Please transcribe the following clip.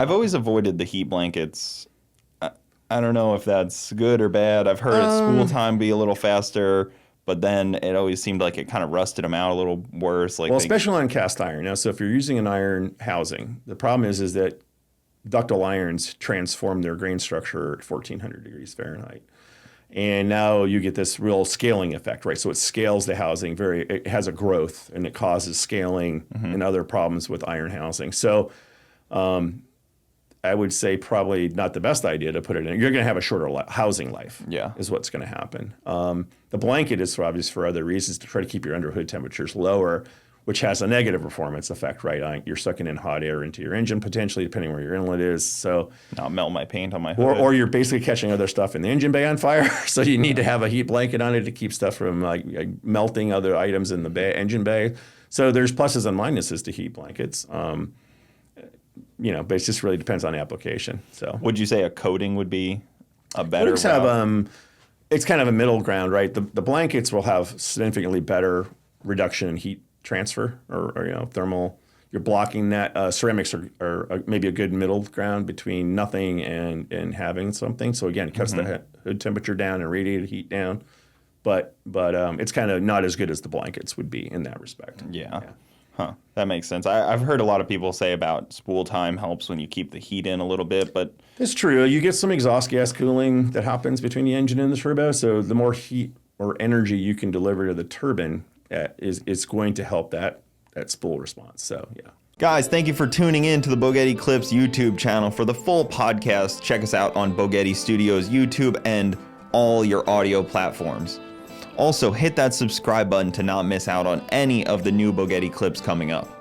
I've always avoided the heat blankets. I don't know if that's good or bad. I've heard at spool time be a little faster, but then it always seemed like it kind of rusted them out a little worse. Like, especially on cast iron. Now, so if you're using an iron housing, the problem is that ductile irons transform their grain structure at 1400 degrees Fahrenheit. And now you get this real scaling effect, right? So it scales the housing it has a growth, and it causes scaling and other problems with iron housing. So I would say probably not the best idea to put it in. You're going to have a shorter housing life, is what's going to happen. The blanket is obvious for other reasons, to try to keep your underhood temperatures lower, which has a negative performance effect, right? You're sucking in hot air into your engine, potentially, depending where your inlet is. So not melt my paint on my hood. Or you're basically catching other stuff in the engine bay on fire. So you need to have a heat blanket on it to keep stuff from like melting other items in the engine bay. So there's pluses and minuses to heat blankets. But it just really depends on the application. So would you say a coating would be a better route? It's kind of a middle ground, right? The blankets will have significantly better reduction in heat transfer or thermal. You're blocking that. Ceramics are maybe a good middle ground between nothing and having something. So again, it cuts the hood temperature down and radiator heat down. But it's kind of not as good as the blankets would be in that respect. Yeah. Huh. That makes sense. I've heard a lot of people say about spool time helps when you keep the heat in a little bit, but it's true. You get some exhaust gas cooling that happens between the engine and the turbo. So the more heat or energy you can deliver to the turbine is going to help that spool response. So yeah. Guys, thank you for tuning in to the Bogetti Clips YouTube channel. For the full podcast, check us out on Bogetti Studios YouTube and all your audio platforms. Also, hit that subscribe button to not miss out on any of the new Bogetti clips coming up.